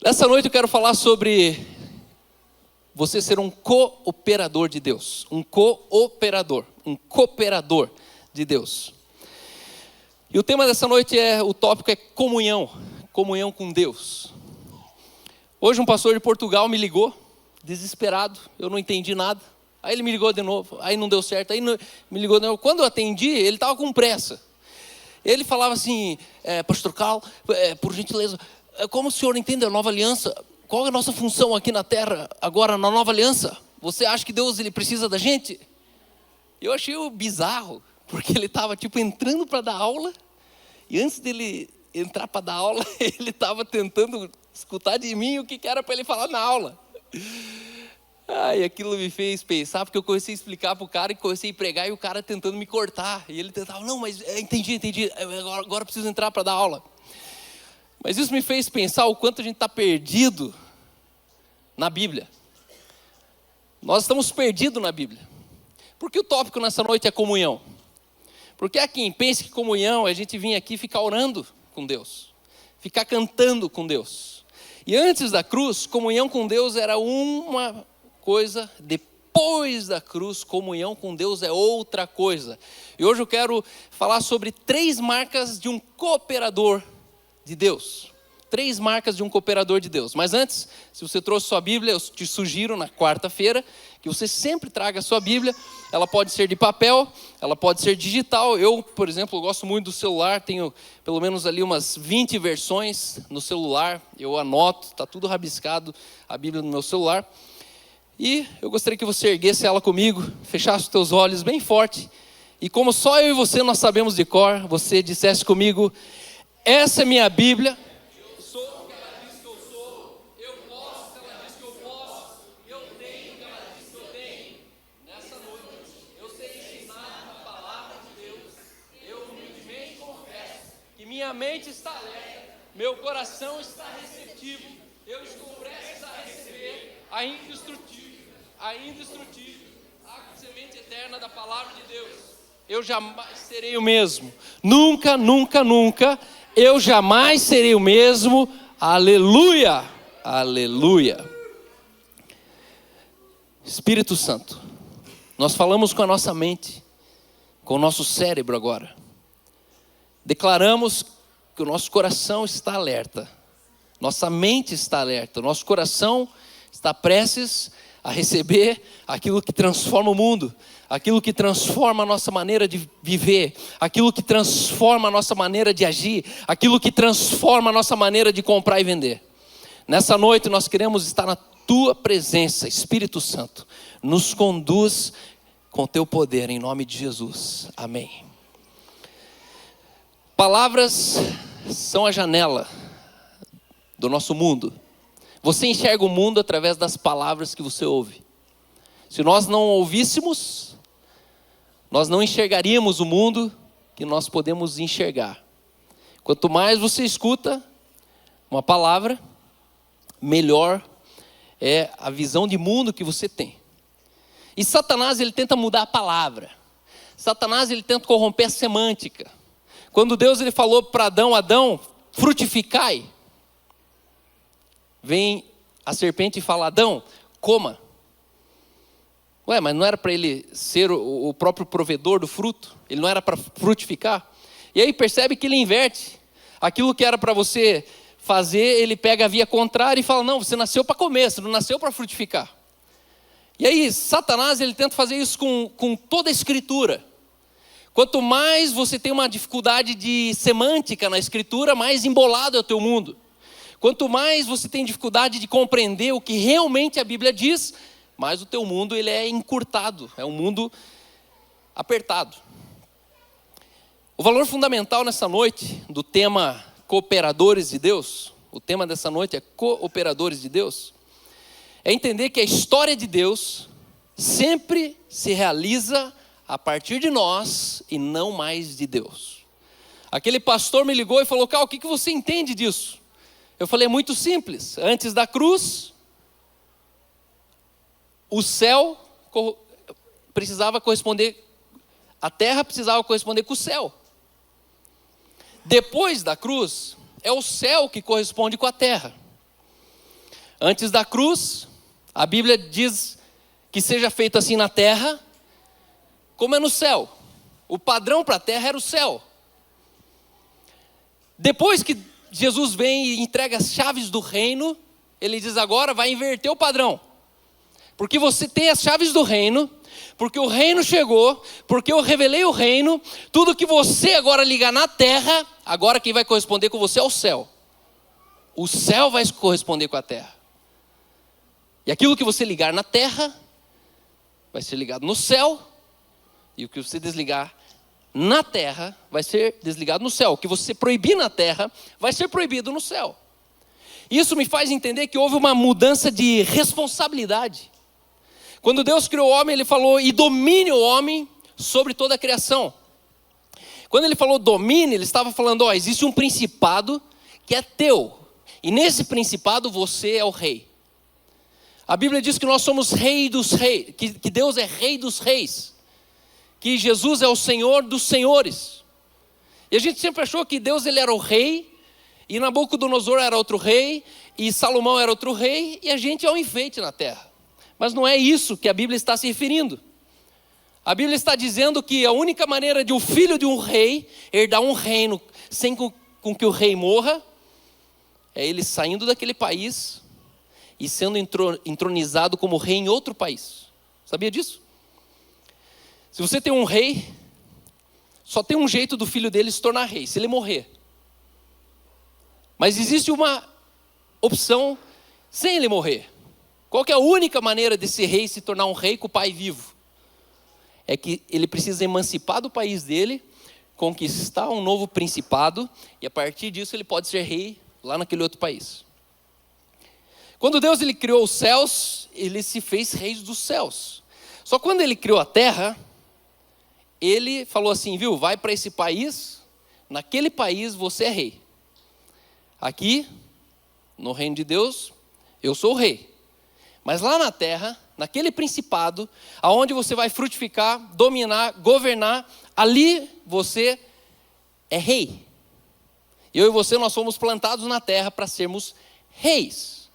Nessa noite eu quero falar sobre você ser um cooperador de Deus. Um cooperador de Deus. E o tema dessa noite o tópico é comunhão. Comunhão com Deus. Hoje um pastor de Portugal me ligou, desesperado, eu não entendi nada. Aí ele me ligou de novo, aí não deu certo, me ligou de novo. Quando eu atendi, ele estava com pressa. Ele falava assim, pastor Carl, por gentileza, como o senhor entende a nova aliança? Qual é a nossa função aqui na terra, agora na nova aliança? Você acha que Deus ele precisa da gente? Eu achei bizarro, porque ele estava entrando para dar aula, e antes dele entrar para dar aula, ele estava tentando escutar de mim o que era para ele falar na aula. Ai, aquilo me fez pensar, porque eu comecei a explicar para o cara e comecei a pregar, e o cara tentando me cortar. E ele tentava, não, mas entendi, agora eu preciso entrar para dar aula. Mas isso me fez pensar o quanto a gente está perdido na Bíblia. Nós estamos perdidos na Bíblia. Por que o tópico nessa noite é comunhão? Porque há quem pense que comunhão é a gente vir aqui ficar orando com Deus, ficar cantando com Deus. E antes da cruz, comunhão com Deus era uma coisa, depois da cruz, comunhão com Deus é outra coisa. E hoje eu quero falar sobre 3 marcas de um cooperador de Deus. 3 marcas de um cooperador de Deus. Mas antes, se você trouxe sua Bíblia, eu te sugiro na quarta-feira que você sempre traga a sua Bíblia. Ela pode ser de papel, ela pode ser digital. Eu, por exemplo, gosto muito do celular, tenho pelo menos ali umas 20 versões no celular. Eu anoto, está tudo rabiscado, a Bíblia no meu celular. E eu gostaria que você erguesse ela comigo, fechasse os teus olhos bem forte. E como só eu e você nós sabemos de cor, você dissesse comigo: essa é minha Bíblia. Eu sou o que ela diz que eu sou. Eu posso o que ela diz que eu posso. Eu tenho o que ela diz que eu tenho. Nessa noite, eu sei ensinar a palavra de Deus. Eu humildemente confesso que minha mente está alerta, meu coração está receptivo. Eu estou prestes a receber a indestrutível, a semente eterna da palavra de Deus. Eu jamais serei o mesmo. Nunca, nunca, nunca. Eu jamais serei o mesmo. Aleluia, aleluia. Espírito Santo, nós falamos com a nossa mente, com o nosso cérebro agora. Declaramos que o nosso coração está alerta. Nossa mente está alerta. Nosso coração está prestes a receber aquilo que transforma o mundo, aquilo que transforma a nossa maneira de viver, aquilo que transforma a nossa maneira de agir, aquilo que transforma a nossa maneira de comprar e vender. Nessa noite nós queremos estar na Tua presença, Espírito Santo. Nos conduz com Teu poder, em nome de Jesus. Amém. Palavras são a janela do nosso mundo. Você enxerga o mundo através das palavras que você ouve. Se nós não ouvíssemos, nós não enxergaríamos o mundo que nós podemos enxergar. Quanto mais você escuta uma palavra, melhor é a visão de mundo que você tem. E Satanás, ele tenta mudar a palavra. Satanás, ele tenta corromper a semântica. Quando Deus ele falou para Adão, frutificai. Vem a serpente e fala: Adão, coma. Ué, mas não era para ele ser o próprio provedor do fruto? Ele não era para frutificar? E aí percebe que ele inverte. Aquilo que era para você fazer, ele pega a via contrária e fala: não, você nasceu para comer, você não nasceu para frutificar. E aí Satanás ele tenta fazer isso com toda a escritura. Quanto mais você tem uma dificuldade de semântica na escritura, mais embolado é o teu mundo. Quanto mais você tem dificuldade de compreender o que realmente a Bíblia diz, mais o teu mundo ele é encurtado, é um mundo apertado. O valor fundamental nessa noite do tema cooperadores de Deus, o tema dessa noite é cooperadores de Deus, é entender que a história de Deus sempre se realiza a partir de nós e não mais de Deus. Aquele pastor me ligou e falou: Cal, o que você entende disso? Eu falei: muito simples. Antes da cruz, o céu precisava corresponder, a terra precisava corresponder com o céu. Depois da cruz, é o céu que corresponde com a terra. Antes da cruz, a Bíblia diz que seja feito assim na terra, como é no céu. O padrão para a terra era o céu. Depois que Jesus vem e entrega as chaves do reino, ele diz agora vai inverter o padrão. Porque você tem as chaves do reino, porque o reino chegou, porque eu revelei o reino, tudo que você agora ligar na terra, agora quem vai corresponder com você é o céu. O céu vai corresponder com a terra. E aquilo que você ligar na terra, vai ser ligado no céu, e o que você desligar na terra, vai ser desligado no céu. O que você proibir na terra, vai ser proibido no céu. Isso me faz entender que houve uma mudança de responsabilidade. Quando Deus criou o homem, ele falou, e domine o homem sobre toda a criação. Quando ele falou domine, ele estava falando, ó, existe um principado que é teu. E nesse principado você é o rei. A Bíblia diz que nós somos rei dos reis, que Deus é rei dos reis. Que Jesus é o Senhor dos senhores. E a gente sempre achou que Deus ele era o rei, e Nabucodonosor era outro rei, e Salomão era outro rei, e a gente é um enfeite na terra. Mas não é isso que a Bíblia está se referindo. A Bíblia está dizendo que a única maneira de o filho de um rei herdar um reino sem com que o rei morra, é ele saindo daquele país e sendo entronizado como rei em outro país. Sabia disso? Se você tem um rei, só tem um jeito do filho dele se tornar rei, se ele morrer. Mas existe uma opção sem ele morrer. Qual que é a única maneira desse rei se tornar um rei com o pai vivo? É que ele precisa emancipar do país dele, conquistar um novo principado, e a partir disso ele pode ser rei lá naquele outro país. Quando Deus ele criou os céus, ele se fez rei dos céus. Só quando ele criou a terra, ele falou assim, viu, vai para esse país, naquele país você é rei. Aqui, no reino de Deus, eu sou o rei. Mas lá na terra, naquele principado, aonde você vai frutificar, dominar, governar, ali você é rei. Eu e você, nós fomos plantados na terra para sermos reis.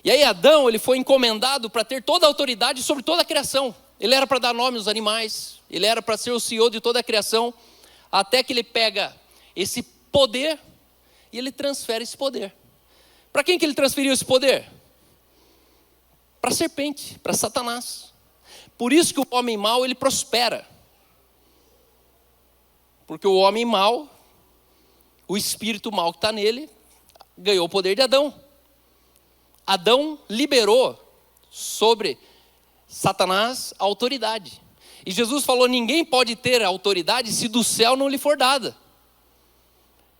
E aí Adão, ele foi encomendado para ter toda a autoridade sobre toda a criação. Ele era para dar nome aos animais, ele era para ser o CEO de toda a criação, até que ele pega esse poder e ele transfere esse poder. Para quem que ele transferiu esse poder? Para a serpente, para Satanás. Por isso que o homem mau, ele prospera. Porque o homem mau, o espírito mau que está nele, ganhou o poder de Adão. Adão liberou sobre Satanás a autoridade. E Jesus falou, ninguém pode ter autoridade se do céu não lhe for dada.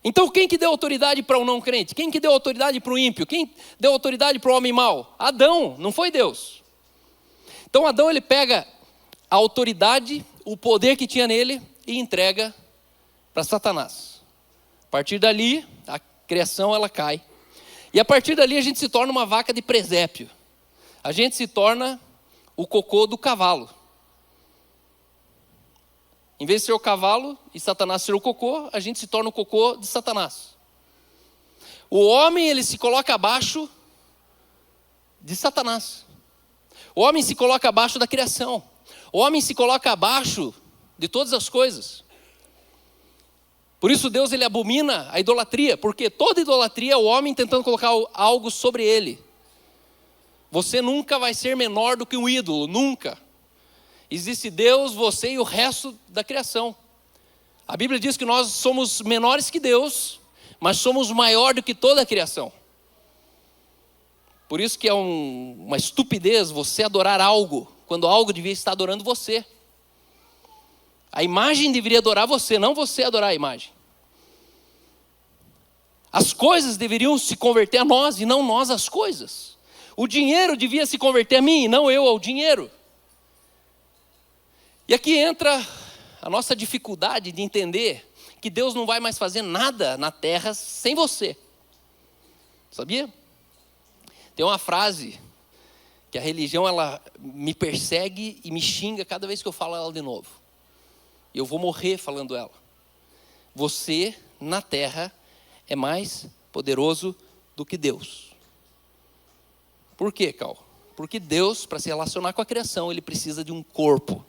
Então quem que deu autoridade para o não crente? Quem que deu autoridade para o ímpio? Quem deu autoridade para o homem mau? Adão, não foi Deus. Então Adão ele pega a autoridade, o poder que tinha nele e entrega para Satanás. A partir dali, a criação ela cai. E a partir dali a gente se torna uma vaca de presépio. A gente se torna o cocô do cavalo. Em vez de ser o cavalo e Satanás ser o cocô, a gente se torna o cocô de Satanás. O homem, ele se coloca abaixo de Satanás. O homem se coloca abaixo da criação. O homem se coloca abaixo de todas as coisas. Por isso Deus ele abomina a idolatria, porque toda idolatria é o homem tentando colocar algo sobre ele. Você nunca vai ser menor do que um ídolo, nunca. Existe Deus, você e o resto da criação. A Bíblia diz que nós somos menores que Deus, mas somos maior do que toda a criação. Por isso que é uma estupidez você adorar algo, quando algo devia estar adorando você. A imagem deveria adorar você, não você adorar a imagem. As coisas deveriam se converter a nós e não nós às coisas. O dinheiro devia se converter a mim e não eu ao dinheiro. E aqui entra a nossa dificuldade de entender que Deus não vai mais fazer nada na terra sem você. Sabia? Tem uma frase que a religião ela me persegue e me xinga cada vez que eu falo ela de novo. E eu vou morrer falando ela. Você na terra é mais poderoso do que Deus. Por quê, Cal? Porque Deus, para se relacionar com a criação, Ele precisa de um corpo.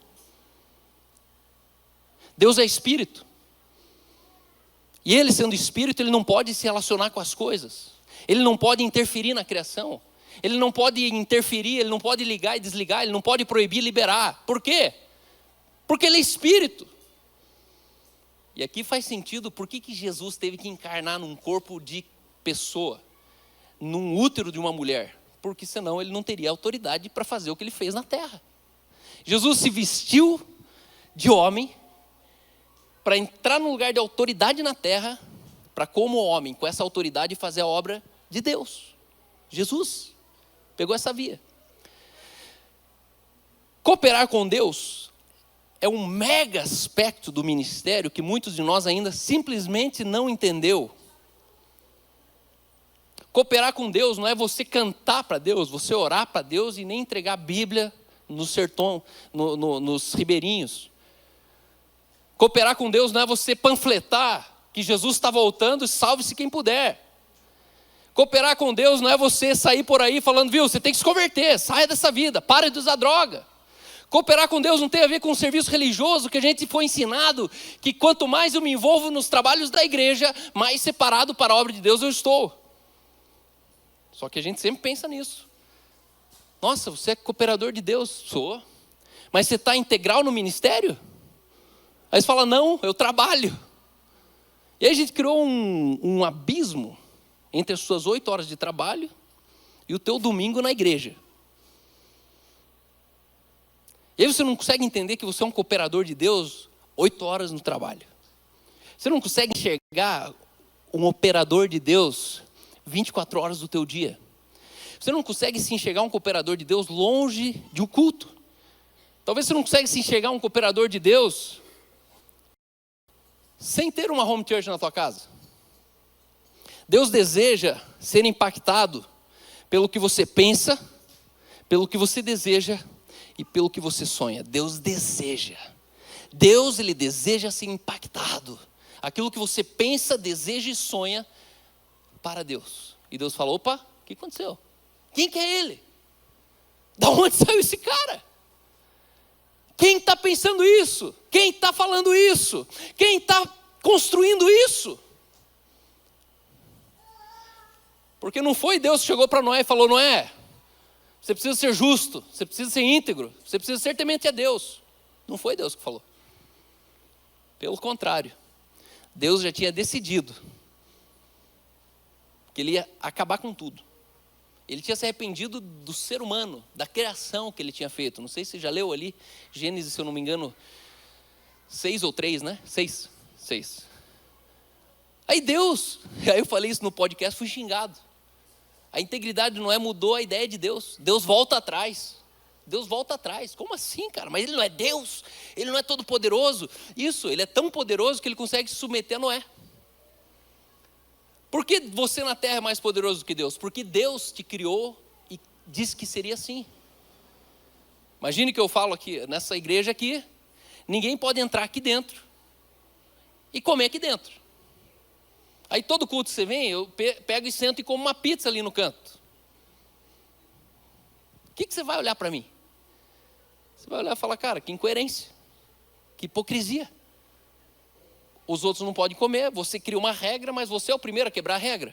Deus é espírito. E Ele, sendo espírito, Ele não pode se relacionar com as coisas. Ele não pode interferir na criação. Ele não pode interferir, Ele não pode ligar e desligar, Ele não pode proibir e liberar. Por quê? Porque Ele é espírito. E aqui faz sentido por que Jesus teve que encarnar num corpo de pessoa, num útero de uma mulher. Porque senão Ele não teria autoridade para fazer o que Ele fez na terra. Jesus se vestiu de homem para entrar num lugar de autoridade na terra, para como homem, com essa autoridade, fazer a obra de Deus. Jesus pegou essa via. Cooperar com Deus é um mega aspecto do ministério que muitos de nós ainda simplesmente não entendeu. Cooperar com Deus não é você cantar para Deus, você orar para Deus e nem entregar a Bíblia no sertão, nos ribeirinhos. Cooperar com Deus não é você panfletar que Jesus está voltando e salve-se quem puder. Cooperar com Deus não é você sair por aí falando, viu, você tem que se converter, saia dessa vida, pare de usar droga. Cooperar com Deus não tem a ver com um serviço religioso que a gente foi ensinado, que quanto mais eu me envolvo nos trabalhos da igreja, mais separado para a obra de Deus eu estou. Só que a gente sempre pensa nisso. Nossa, você é cooperador de Deus? Sou. Mas você está integral no ministério? Aí você fala, não, eu trabalho. E aí a gente criou um abismo entre as suas 8 horas de trabalho e o teu domingo na igreja. E aí você não consegue entender que você é um cooperador de Deus 8 horas no trabalho. Você não consegue enxergar um operador de Deus 24 horas do teu dia. Você não consegue se enxergar um cooperador de Deus longe de um culto. Talvez você não consegue se enxergar um cooperador de Deus sem ter uma home church na tua casa. Deus deseja ser impactado pelo que você pensa, pelo que você deseja e pelo que você sonha. Deus deseja. Deus, Ele deseja ser impactado. Aquilo que você pensa, deseja e sonha para Deus. E Deus fala, opa, o que aconteceu? Quem que é ele? Da onde saiu esse cara? Quem está pensando isso? Quem está falando isso? Quem está construindo isso? Porque não foi Deus que chegou para Noé e falou, Noé, você precisa ser justo, você precisa ser íntegro, você precisa ser temente a Deus. Não foi Deus que falou. Pelo contrário, Deus já tinha decidido que Ele ia acabar com tudo. Ele tinha se arrependido do ser humano, da criação que Ele tinha feito. Não sei se você já leu ali, Gênesis, se eu não me engano, 6 ou 3, né? 6. Aí Deus, aí eu falei isso no podcast, fui xingado. A integridade de Noé mudou a ideia de Deus. Deus volta atrás. Deus volta atrás. Como assim, cara? Mas Ele não é Deus? Ele não é todo poderoso? Isso, Ele é tão poderoso que Ele consegue se submeter a Noé. Por que você na terra é mais poderoso do que Deus? Porque Deus te criou e disse que seria assim. Imagine que eu falo aqui, nessa igreja aqui, ninguém pode entrar aqui dentro e comer aqui dentro. Aí todo culto que você vem, eu pego e sento e como uma pizza ali no canto. O que você vai olhar para mim? Você vai olhar e falar, cara, que incoerência, que hipocrisia. Os outros não podem comer, você cria uma regra, mas você é o primeiro a quebrar a regra.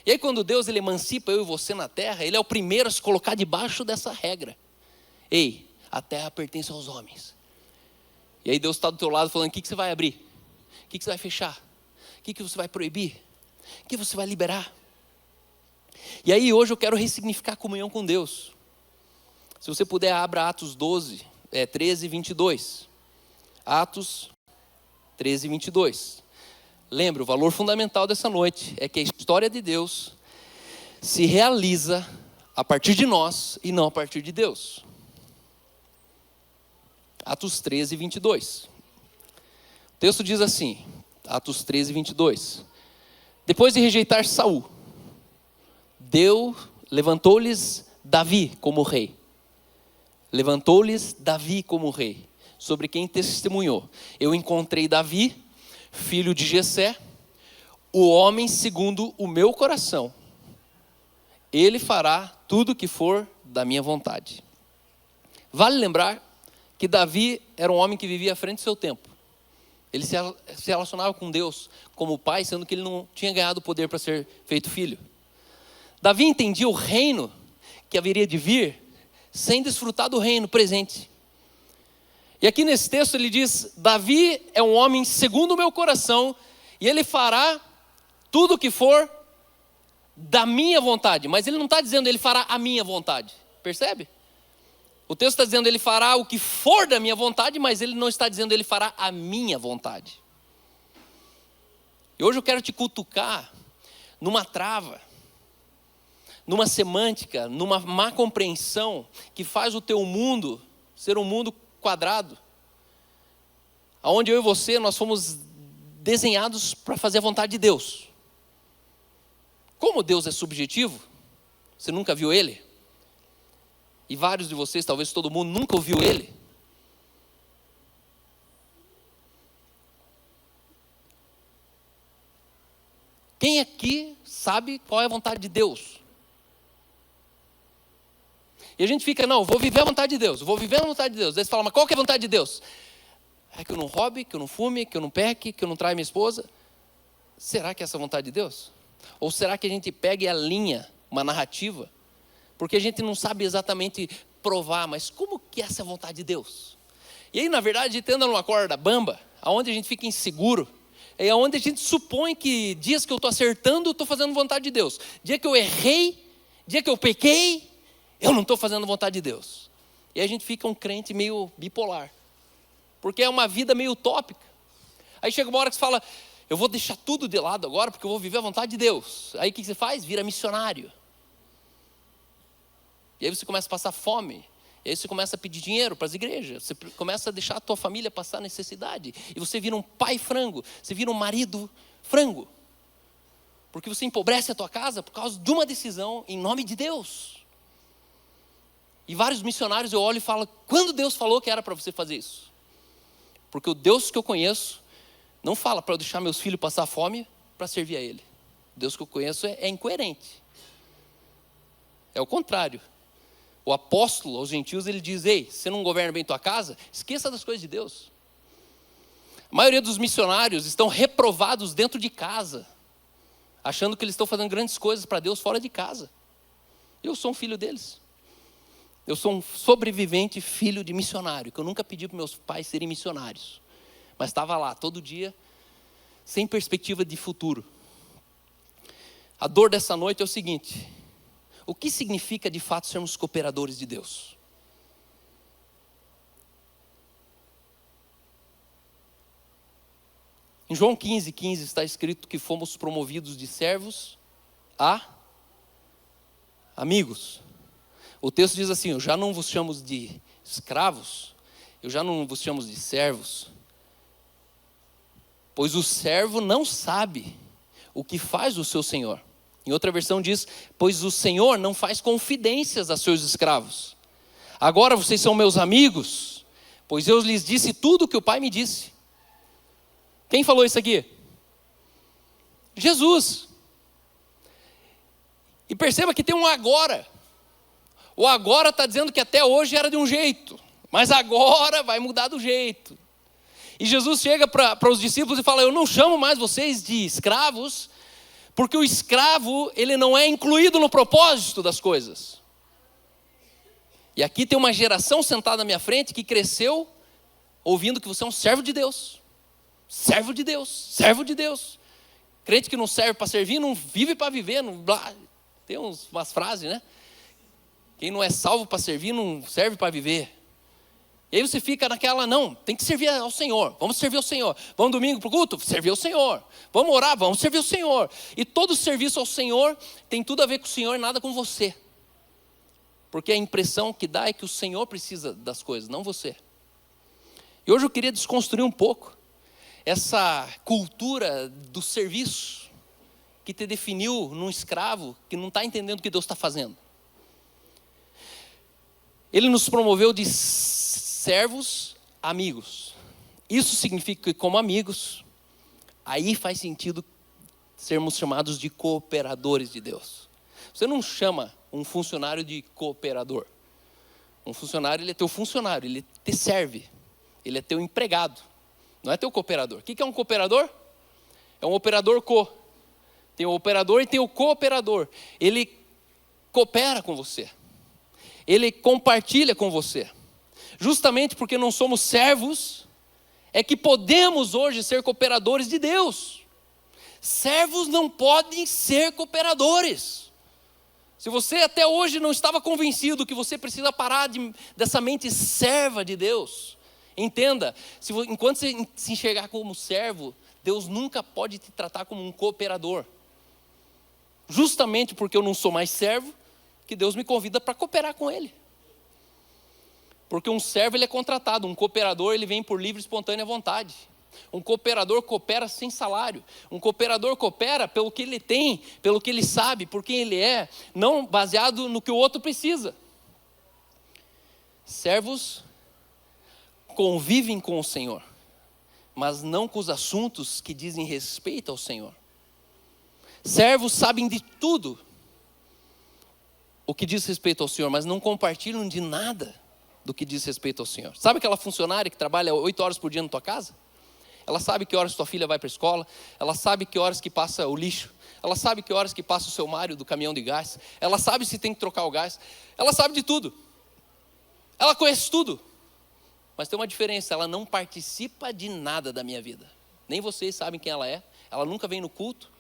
E aí quando Deus ele emancipa eu e você na terra, Ele é o primeiro a se colocar debaixo dessa regra. Ei, a terra pertence aos homens. E aí Deus está do teu lado falando, o que você vai abrir? O que você vai fechar? O que você vai proibir? O que você vai liberar? E aí hoje eu quero ressignificar a comunhão com Deus. Se você puder, abra Atos 13, 22. Atos 13, 22. Lembra, o valor fundamental dessa noite é que a história de Deus se realiza a partir de nós e não a partir de Deus. Atos 13, 22. O texto diz assim, Atos 13, 22. Depois de rejeitar Saul, Deus levantou-lhes Davi como rei. Levantou-lhes Davi como rei, sobre quem testemunhou. Eu encontrei Davi, filho de Jessé, o homem segundo o meu coração. Ele fará tudo que for da minha vontade. Vale lembrar que Davi era um homem que vivia à frente do seu tempo. Ele se relacionava com Deus como pai, sendo que ele não tinha ganhado o poder para ser feito filho. Davi entendia o reino que haveria de vir sem desfrutar do reino presente. E aqui nesse texto ele diz: Davi é um homem segundo o meu coração, e ele fará tudo o que for da minha vontade. Mas ele não está dizendo ele fará a minha vontade, percebe? O texto está dizendo ele fará o que for da minha vontade, mas ele não está dizendo ele fará a minha vontade. E hoje eu quero te cutucar numa trava, numa semântica, numa má compreensão que faz o teu mundo ser um mundo quadrado, onde eu e você, nós fomos desenhados para fazer a vontade de Deus. Como Deus é subjetivo, você nunca viu Ele, e vários de vocês, talvez todo mundo, nunca ouviu Ele. Quem aqui sabe qual é a vontade de Deus? E a gente fica, não, vou viver a vontade de Deus, vou viver a vontade de Deus. Daí você fala, mas qual que é a vontade de Deus? É que eu não roube, que eu não fume, que eu não peque, que eu não traia minha esposa. Será que é essa a vontade de Deus? Ou será que a gente pega e alinha uma narrativa? Porque a gente não sabe exatamente provar, mas como que essa é a vontade de Deus? E aí, na verdade, a gente anda numa corda bamba, onde a gente fica inseguro, é onde a gente supõe que dias que eu estou acertando, eu estou fazendo vontade de Deus. Dia que eu errei, dia que eu pequei, eu não estou fazendo vontade de Deus. E a gente fica um crente meio bipolar, porque é uma vida meio utópica. Aí chega uma hora que você fala, eu vou deixar tudo de lado agora, porque eu vou viver a vontade de Deus. Aí o que você faz? Vira missionário. E aí você começa a passar fome. E aí você começa a pedir dinheiro para as igrejas. Você começa a deixar a tua família passar necessidade. E você vira um pai frango. Você vira um marido frango. Porque você empobrece a tua casa por causa de uma decisão em nome de Deus. E vários missionários eu olho e falo, quando Deus falou que era para você fazer isso? Porque o Deus que eu conheço não fala para eu deixar meus filhos passar fome para servir a Ele. O Deus que eu conheço é incoerente. É o contrário. O apóstolo aos gentios, ele diz, ei, você não governa bem tua casa? Esqueça das coisas de Deus. A maioria dos missionários estão reprovados dentro de casa, achando que eles estão fazendo grandes coisas para Deus fora de casa. Eu sou um filho deles. Eu sou um sobrevivente filho de missionário, que eu nunca pedi para meus pais serem missionários. Mas estava lá, todo dia, sem perspectiva de futuro. A dor dessa noite é o seguinte: o que significa de fato sermos cooperadores de Deus? Em João 15:15 está escrito que fomos promovidos de servos a amigos. O texto diz assim, eu já não vos chamo de escravos, eu já não vos chamo de servos, pois o servo não sabe o que faz o seu senhor. Em outra versão diz, pois o Senhor não faz confidências a seus escravos. Agora vocês são meus amigos, pois eu lhes disse tudo o que o Pai me disse. Quem falou isso aqui? Jesus. E perceba que tem um agora. O agora está dizendo que até hoje era de um jeito, mas agora vai mudar do jeito. E Jesus chega para os discípulos e fala, eu não chamo mais vocês de escravos, porque o escravo, ele não é incluído no propósito das coisas. E aqui tem uma geração sentada na minha frente que cresceu ouvindo que você é um servo de Deus. Servo de Deus, servo de Deus. Crente que não serve para servir, não vive para viver. Não, blá. Tem umas frases, né? Quem não é salvo para servir, não serve para viver. E aí você fica naquela, não, tem que servir ao Senhor, vamos servir ao Senhor. Vamos domingo para o culto? Servir ao Senhor. Vamos orar? Vamos servir ao Senhor. E todo serviço ao Senhor tem tudo a ver com o Senhor e nada com você. Porque a impressão que dá é que o Senhor precisa das coisas, não você. E hoje eu queria desconstruir um pouco essa cultura do serviço que te definiu num escravo que não está entendendo o que Deus está fazendo. Ele nos promoveu de servos amigos. Isso significa que como amigos, aí faz sentido sermos chamados de cooperadores de Deus. Você não chama um funcionário de cooperador. Um funcionário, ele é teu funcionário, ele te serve. Ele é teu empregado, não é teu cooperador. O que é um cooperador? É um operador co. Tem o operador e tem o cooperador. Ele coopera com você. Ele compartilha com você. Justamente porque não somos servos, é que podemos hoje ser cooperadores de Deus. Servos não podem ser cooperadores. Se você até hoje não estava convencido que você precisa parar dessa mente serva de Deus, entenda, enquanto você se enxergar como servo, Deus nunca pode te tratar como um cooperador. Justamente porque eu não sou mais servo, que Deus me convida para cooperar com Ele. Porque um servo ele é contratado, um cooperador ele vem por livre e espontânea vontade. Um cooperador coopera sem salário. Um cooperador coopera pelo que ele tem, pelo que ele sabe, por quem ele é, não baseado no que o outro precisa. Servos convivem com o Senhor, mas não com os assuntos que dizem respeito ao Senhor. Servos sabem de tudo o que diz respeito ao Senhor, mas não compartilham de nada do que diz respeito ao Senhor. Sabe aquela funcionária que trabalha 8 horas por dia na tua casa? Ela sabe que horas tua filha vai para a escola, ela sabe que horas que passa o lixo, ela sabe que horas que passa o seu Mário do caminhão de gás, ela sabe se tem que trocar o gás, ela sabe de tudo, ela conhece tudo, mas tem uma diferença, ela não participa de nada da minha vida, nem vocês sabem quem ela é, ela nunca vem no culto,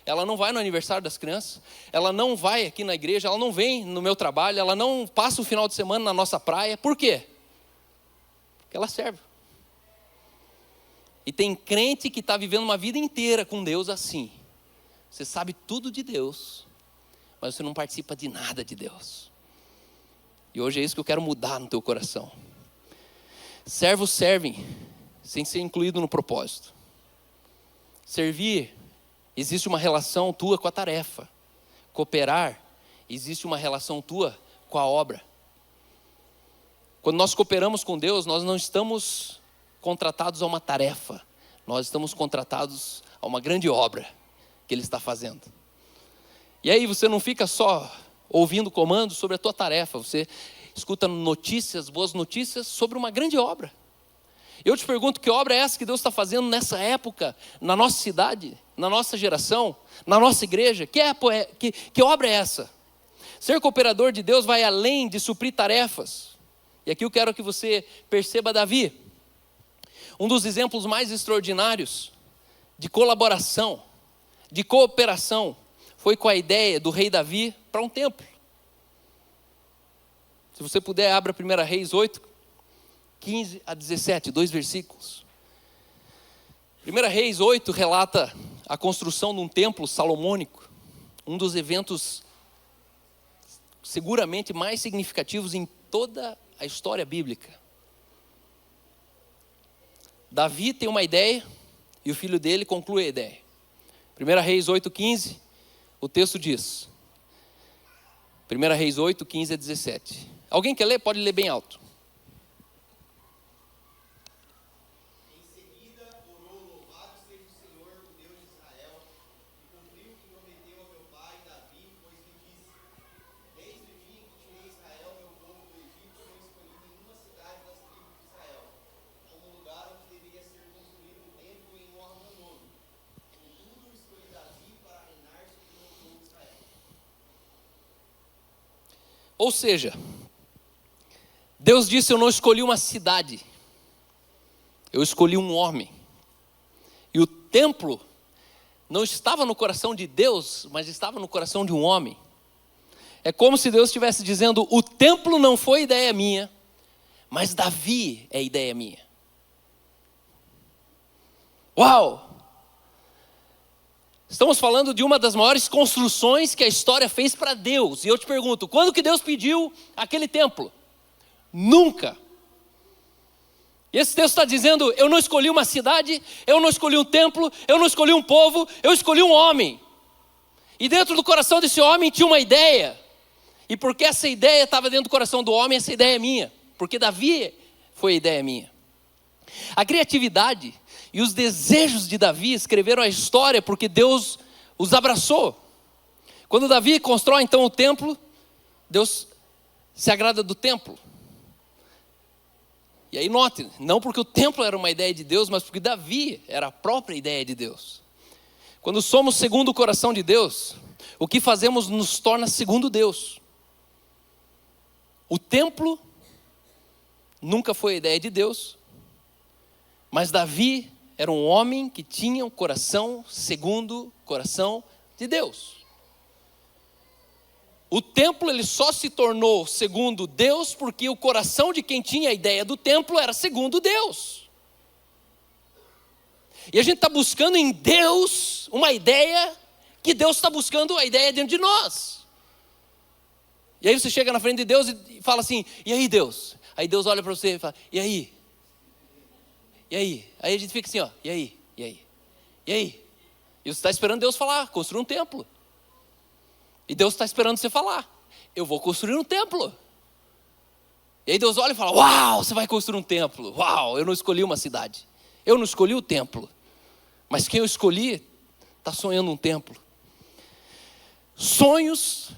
ela não vai no aniversário das crianças, ela não vai aqui na igreja, ela não vem no meu trabalho, ela não passa o final de semana na nossa praia, por quê? Porque ela serve. E tem crente que está vivendo uma vida inteira com Deus assim. Você sabe tudo de Deus, mas você não participa de nada de Deus. E hoje é isso que eu quero mudar no teu coração. Servos servem sem ser incluído no propósito. Servir, existe uma relação tua com a tarefa. Cooperar, existe uma relação tua com a obra. Quando nós cooperamos com Deus, nós não estamos contratados a uma tarefa, nós estamos contratados a uma grande obra que Ele está fazendo. E aí você não fica só ouvindo comandos sobre a tua tarefa, você escuta notícias, boas notícias sobre uma grande obra. Eu te pergunto, que obra é essa que Deus está fazendo nessa época, na nossa cidade, na nossa geração, na nossa igreja? Que obra é essa? Ser cooperador de Deus vai além de suprir tarefas. E aqui eu quero que você perceba Davi. Um dos exemplos mais extraordinários de colaboração, de cooperação, foi com a ideia do rei Davi para um templo. Se você puder, abra 1 Reis 8, 15 a 17, 2 versículos. 1 Reis 8 relata a construção de um templo salomônico, um dos eventos seguramente mais significativos em toda a história bíblica. Davi tem uma ideia e o filho dele conclui a ideia. 1 Reis 8,15, o texto diz. 1 Reis 8, 15 a 17. Alguém quer ler? Pode ler bem alto. Em seguida orou: louvado seja o Senhor, o Deus de Israel, que cumpriu o que prometeu a meu pai Davi, pois lhe disse: desde o dia em que tirei Israel, meu povo do Egito, foi escolhido em uma cidade das tribos de Israel, como lugar onde deveria ser construído um templo em honra ao meu nome. Contudo, escolhi Davi para reinar sobre o meu povo Israel. Ou seja, Deus disse: eu não escolhi uma cidade, eu escolhi um homem. E o templo não estava no coração de Deus, mas estava no coração de um homem. É como se Deus estivesse dizendo: o templo não foi ideia minha, mas Davi é ideia minha. Uau! Estamos falando de uma das maiores construções que a história fez para Deus. E eu te pergunto, quando que Deus pediu aquele templo? Nunca. Esse texto está dizendo: eu não escolhi uma cidade, eu não escolhi um templo, eu não escolhi um povo, eu escolhi um homem. E dentro do coração desse homem tinha uma ideia. E porque essa ideia estava dentro do coração do homem, essa ideia é minha. Porque Davi foi a ideia minha. A criatividade e os desejos de Davi escreveram a história porque Deus os abraçou. Quando Davi constrói então o templo, Deus se agrada do templo. E aí note, não porque o templo era uma ideia de Deus, mas porque Davi era a própria ideia de Deus. Quando somos segundo o coração de Deus, o que fazemos nos torna segundo Deus. O templo nunca foi a ideia de Deus, mas Davi era um homem que tinha um coração segundo o coração de Deus. O templo ele só se tornou segundo Deus porque o coração de quem tinha a ideia do templo era segundo Deus. E a gente está buscando em Deus uma ideia que Deus está buscando a ideia dentro de nós. E aí você chega na frente de Deus e fala assim, e aí Deus? Aí Deus olha para você e fala, e aí? E aí? Aí a gente fica assim, ó, e aí? E aí? E aí? E você está esperando Deus falar, construir um templo. E Deus está esperando você falar, eu vou construir um templo. E aí Deus olha e fala, uau, você vai construir um templo. Uau, eu não escolhi uma cidade. Eu não escolhi o templo. Mas quem eu escolhi está sonhando um templo. Sonhos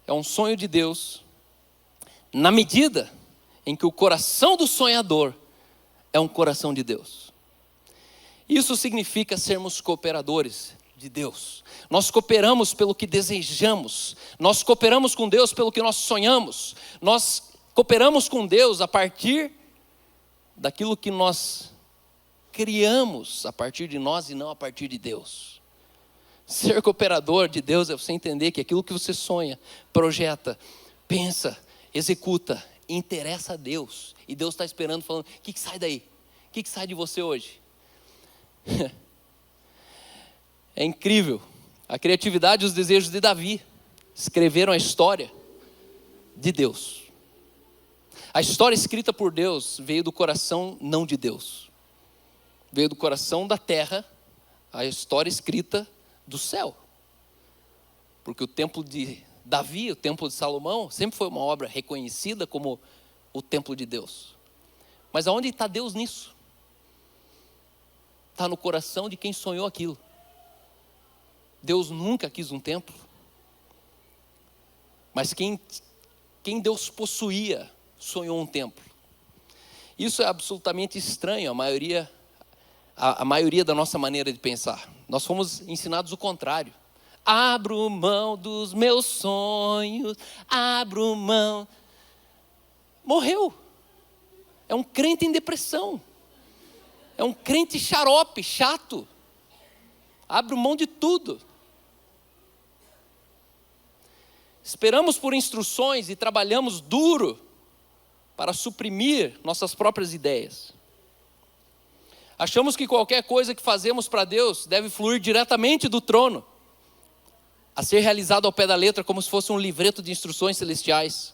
é um sonho de Deus na medida em que o coração do sonhador é um coração de Deus. Isso significa sermos cooperadores de Deus. Nós cooperamos pelo que desejamos. Nós cooperamos com Deus pelo que nós sonhamos. Nós cooperamos com Deus a partir daquilo que nós criamos a partir de nós e não a partir de Deus. Ser cooperador de Deus é você entender que aquilo que você sonha, projeta, pensa, executa, interessa a Deus. E Deus está esperando, falando, o que sai daí? O que sai de você hoje? É incrível. A criatividade e os desejos de Davi escreveram a história de Deus. A história escrita por Deus veio do coração não de Deus. Veio do coração da terra, a história escrita do céu. Porque o templo de Davi, o templo de Salomão, sempre foi uma obra reconhecida como o templo de Deus. Mas aonde está Deus nisso? Está no coração de quem sonhou aquilo. Deus nunca quis um templo. Mas quem Deus possuía, sonhou um templo. Isso é absolutamente estranho, a maioria da nossa maneira de pensar. Nós fomos ensinados o contrário. Abro mão dos meus sonhos, abro mão. Morreu. É um crente em depressão. É um crente xarope, chato. Abre mão de tudo. Esperamos por instruções e trabalhamos duro para suprimir nossas próprias ideias. Achamos que qualquer coisa que fazemos para Deus deve fluir diretamente do trono, a ser realizado ao pé da letra como se fosse um livreto de instruções celestiais.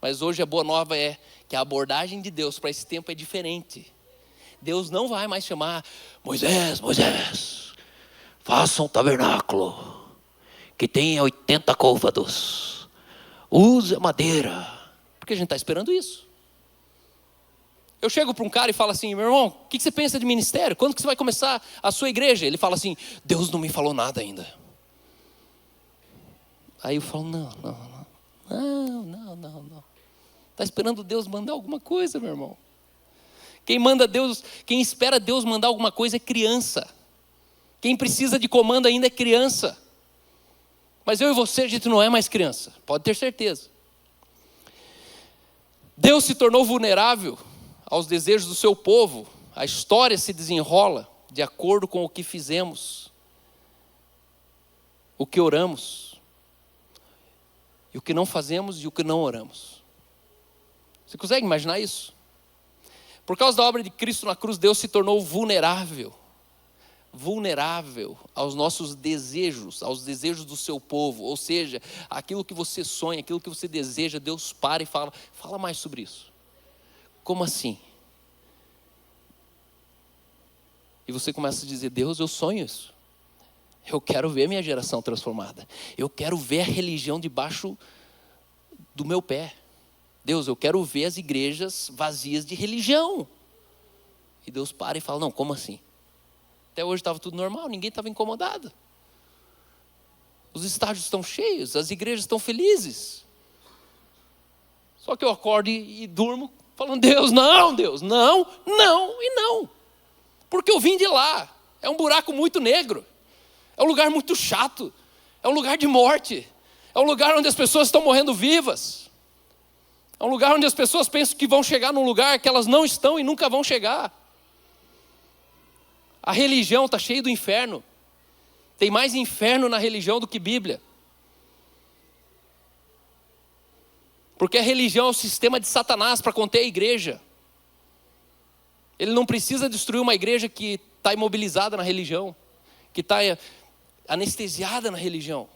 Mas hoje a boa nova é que a abordagem de Deus para esse tempo é diferente. Deus não vai mais chamar Moisés, faça um tabernáculo que tenha 80 côvados, use a madeira, porque a gente está esperando isso. Eu chego para um cara e falo assim, meu irmão, o que você pensa de ministério? Quando que você vai começar a sua igreja? Ele fala assim, Deus não me falou nada ainda. Aí eu falo, não. Está esperando Deus mandar alguma coisa, meu irmão. Quem espera Deus mandar alguma coisa é criança. Quem precisa de comando ainda é criança. Mas eu e você, a gente não é mais criança, pode ter certeza. Deus se tornou vulnerável aos desejos do seu povo. A história se desenrola de acordo com o que fizemos, o que oramos, e o que não fazemos e o que não oramos. Você consegue imaginar isso? Por causa da obra de Cristo na cruz, Deus se tornou vulnerável aos nossos desejos, aos desejos do seu povo. Ou seja, aquilo que você sonha, aquilo que você deseja, Deus para e fala mais sobre isso. Como assim? E você começa a dizer, Deus, eu sonho isso. Eu quero ver minha geração transformada. Eu quero ver a religião debaixo do meu pé. Deus, eu quero ver as igrejas vazias de religião. E Deus para e fala, não, como assim? Até hoje estava tudo normal, ninguém estava incomodado. Os estádios estão cheios, as igrejas estão felizes. Só que eu acordo e durmo falando, Deus, não, não e não. Porque eu vim de lá. É um buraco muito negro. É um lugar muito chato. É um lugar de morte. É um lugar onde as pessoas estão morrendo vivas. É um lugar onde as pessoas pensam que vão chegar num lugar que elas não estão e nunca vão chegar. A religião está cheia do inferno. Tem mais inferno na religião do que Bíblia. Porque a religião é o sistema de Satanás para conter a igreja. Ele não precisa destruir uma igreja que está imobilizada na religião, que está anestesiada na religião.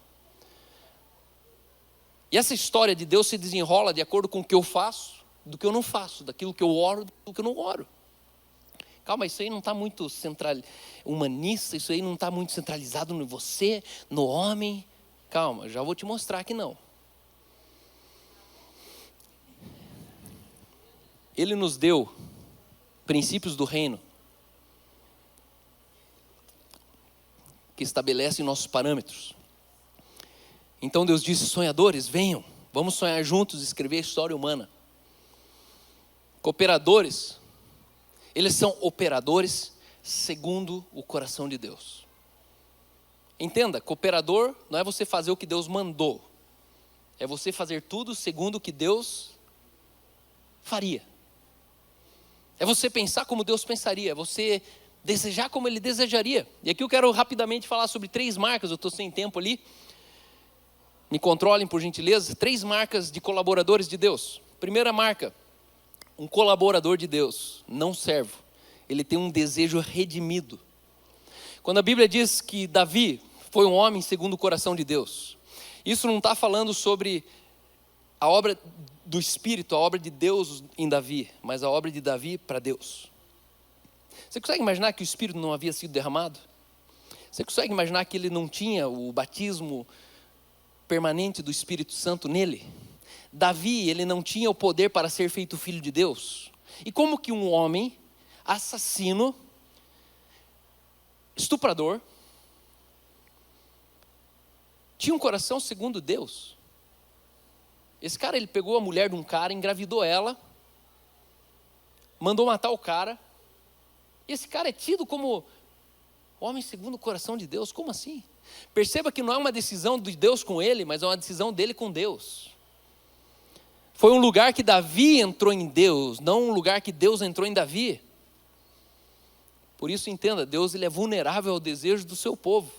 E essa história de Deus se desenrola de acordo com o que eu faço, do que eu não faço, daquilo que eu oro, do que eu não oro. Calma, isso aí não está muito humanista, isso aí não está muito centralizado no você, no homem. Calma, já vou te mostrar que não. Ele nos deu princípios do reino que estabelecem nossos parâmetros. Então Deus disse, sonhadores, venham, vamos sonhar juntos e escrever a história humana. Cooperadores, eles são operadores segundo o coração de Deus. Entenda, cooperador não é você fazer o que Deus mandou. É você fazer tudo segundo o que Deus faria. É você pensar como Deus pensaria. É você desejar como Ele desejaria. E aqui eu quero rapidamente falar sobre 3 marcas. Eu estou sem tempo ali. Me controlem por gentileza. 3 marcas de colaboradores de Deus. Primeira marca. Um colaborador de Deus, não servo. Ele tem um desejo redimido. Quando a Bíblia diz que Davi foi um homem segundo o coração de Deus, isso não está falando sobre a obra do Espírito, a obra de Deus em Davi, mas a obra de Davi para Deus. Você consegue imaginar que o Espírito não havia sido derramado? Você consegue imaginar que ele não tinha o batismo permanente do Espírito Santo nele? Davi, ele não tinha o poder para ser feito filho de Deus. E como que um homem assassino, estuprador, tinha um coração segundo Deus? Esse cara, ele pegou a mulher de um cara, engravidou ela, mandou matar o cara, e esse cara é tido como homem segundo o coração de Deus. Como assim? Perceba que não é uma decisão de Deus com ele, mas é uma decisão dele com Deus. Foi um lugar que Davi entrou em Deus, não um lugar que Deus entrou em Davi. Por isso entenda, Deus, ele é vulnerável ao desejo do seu povo.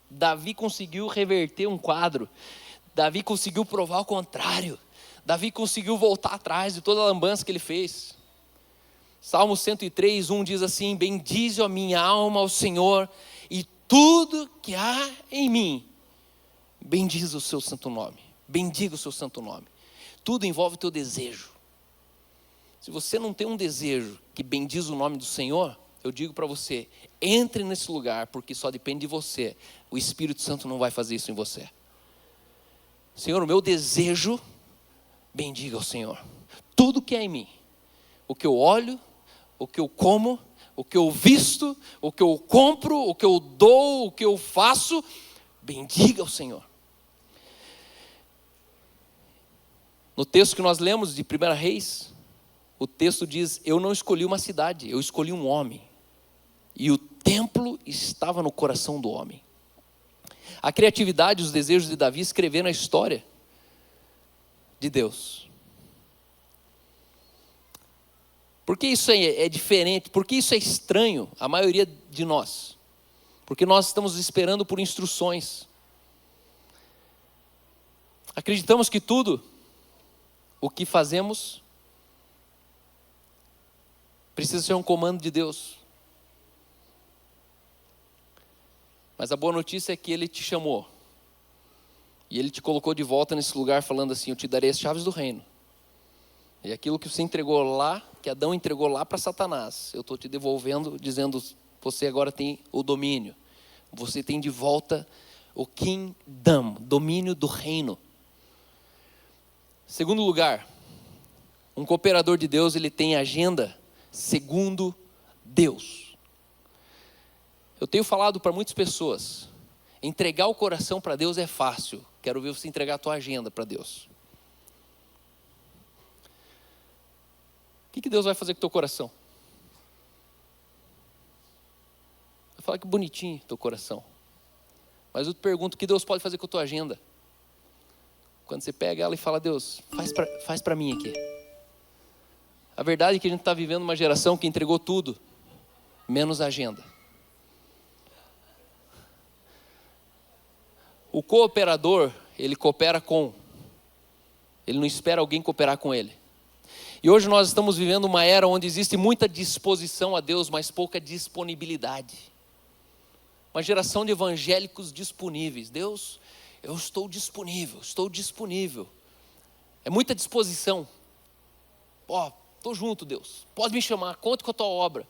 Davi conseguiu reverter um quadro. Davi conseguiu provar o contrário. Davi conseguiu voltar atrás de toda a lambança que ele fez. Salmo 103, 1 diz assim, bendize a minha alma ao Senhor e tudo que há em mim, bendize o seu santo nome. Bendiga o seu santo nome. Tudo envolve o teu desejo. Se você não tem um desejo que bendiz o nome do Senhor, eu digo para você, entre nesse lugar, porque só depende de você. O Espírito Santo não vai fazer isso em você. Senhor, o meu desejo, bendiga o Senhor. Tudo que é em mim, o que eu olho, o que eu como, o que eu visto, o que eu compro, o que eu dou, o que eu faço, bendiga o Senhor. No texto que nós lemos de 1 Reis, o texto diz, eu não escolhi uma cidade, eu escolhi um homem. E o templo estava no coração do homem. A criatividade e os desejos de Davi escreveram a história de Deus. Por que isso é diferente? Por que isso é estranho à maioria de nós? Porque nós estamos esperando por instruções. Acreditamos que tudo o que fazemos precisa ser um comando de Deus. Mas a boa notícia é que Ele te chamou. E Ele te colocou de volta nesse lugar falando assim, eu te darei as chaves do reino. E aquilo que você entregou lá, que Adão entregou lá para Satanás, eu estou te devolvendo, dizendo, você agora tem o domínio. Você tem de volta o kingdom, domínio do reino. Segundo lugar, um cooperador de Deus, ele tem agenda segundo Deus. Eu tenho falado para muitas pessoas, Entregar o coração para Deus é fácil. Quero ver você entregar a tua agenda para Deus. O que Deus vai fazer com o teu coração? Vai falar que bonitinho teu coração. Mas eu te pergunto, o que Deus pode fazer com a tua agenda? Quando você pega ela e fala, Deus, faz para mim aqui. A verdade é que a gente está vivendo uma geração que entregou tudo, menos a agenda. O cooperador, ele coopera com. Ele não espera alguém cooperar com ele. E hoje nós estamos vivendo uma era onde existe muita disposição a Deus, mas pouca disponibilidade. Uma geração de evangélicos disponíveis. Deus, eu estou disponível. É muita disposição. Estou junto, Deus. Pode me chamar, conta com a tua obra.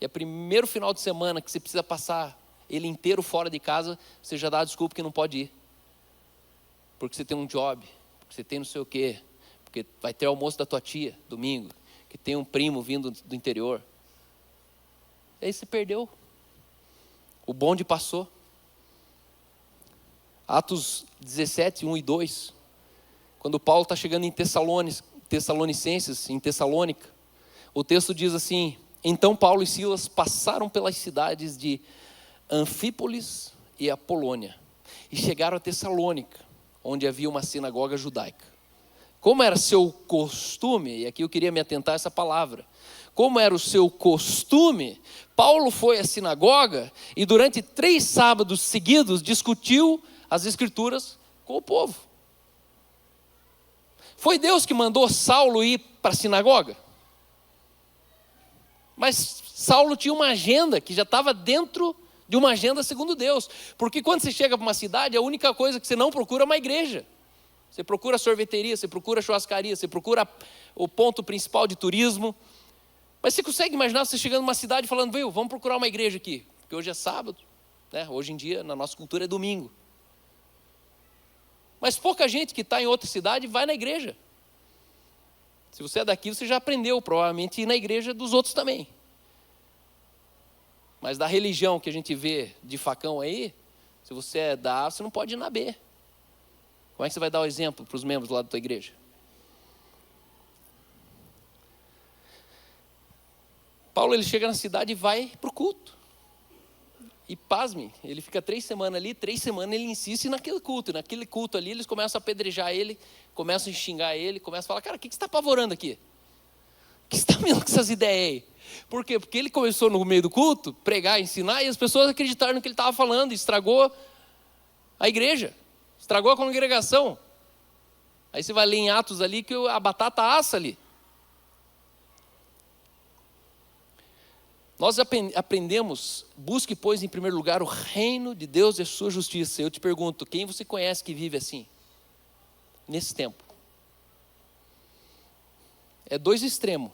E é o primeiro final de semana que você precisa passar ele inteiro fora de casa, você já dá a desculpa que não pode ir. Porque você tem um job, porque você tem não sei o quê, porque vai ter almoço da tua tia, domingo, que tem um primo vindo do interior. E aí você perdeu. O bonde passou. Atos 17, 1 e 2. Quando Paulo está chegando em Tessalonicenses, em Tessalônica, o texto diz assim: então Paulo e Silas passaram pelas cidades de Anfípolis e Apolônia e chegaram a Tessalônica, onde havia uma sinagoga judaica. Como era seu costume, e aqui eu queria me atentar a essa palavra, como era o seu costume, Paulo foi à sinagoga e durante 3 sábados seguidos discutiu as escrituras com o povo. Foi Deus que mandou Saulo ir para a sinagoga? Mas Saulo tinha uma agenda que já estava dentro de uma agenda segundo Deus. Porque quando você chega para uma cidade, a única coisa que você não procura é uma igreja. Você procura sorveteria, você procura churrascaria, você procura o ponto principal de turismo. Mas você consegue imaginar você chegando numa cidade falando, viu, vamos procurar uma igreja aqui, porque hoje é sábado, né? Hoje em dia, na nossa cultura, é domingo. Mas pouca gente que está em outra cidade vai na igreja. Se você é daqui, você já aprendeu, provavelmente, ir na igreja dos outros também. Mas da religião que a gente vê de facão aí, se você é da A, você não pode ir na B. Como é que você vai dar o exemplo para os membros lá da tua igreja? Paulo, ele chega na cidade e vai para o culto. E pasme, ele fica 3 semanas ali, 3 semanas ele insiste naquele culto. E naquele culto ali, eles começam a apedrejar ele, começam a xingar ele, começam a falar, cara, o que você está apavorando aqui? O que você está vendo com essas ideias aí? Por quê? Porque ele começou no meio do culto, pregar, ensinar, e as pessoas acreditaram no que ele estava falando, estragou a igreja, estragou a congregação. Aí você vai ler em Atos ali que a batata assa ali. Nós aprendemos, busque, pois, em primeiro lugar o reino de Deus e a sua justiça. Eu te pergunto, quem você conhece que vive assim? Nesse tempo. É 2 extremos.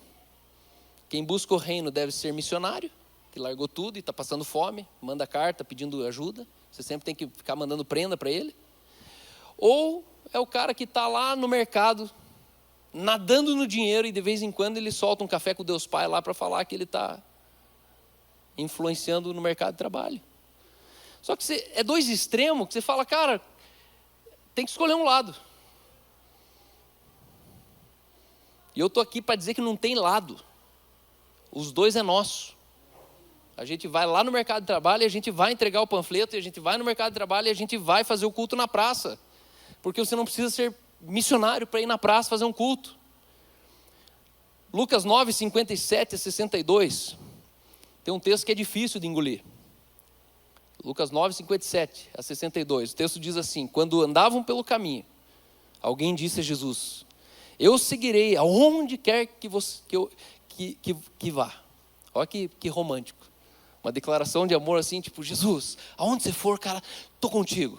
Quem busca o reino deve ser missionário, que largou tudo e está passando fome, manda carta pedindo ajuda. Você sempre tem que ficar mandando prenda para ele. Ou é o cara que está lá no mercado, nadando no dinheiro, e de vez em quando ele solta um café com Deus Pai lá para falar que ele está influenciando no mercado de trabalho. Só que é 2 extremos que você fala, cara, tem que escolher um lado. E eu estou aqui para dizer que não tem lado. Os 2 é nosso. A gente vai lá no mercado de trabalho e a gente vai entregar o panfleto, e a gente vai no mercado de trabalho e a gente vai fazer o culto na praça. Porque você não precisa ser missionário para ir na praça fazer um culto. Lucas 9, 57 a 62. Tem um texto que é difícil de engolir. Lucas 9, 57 a 62. O texto diz assim: quando andavam pelo caminho, alguém disse a Jesus, eu seguirei aonde quer que você que vá. Olha que romântico. Uma declaração de amor assim, tipo, Jesus, aonde você for, cara, tô contigo.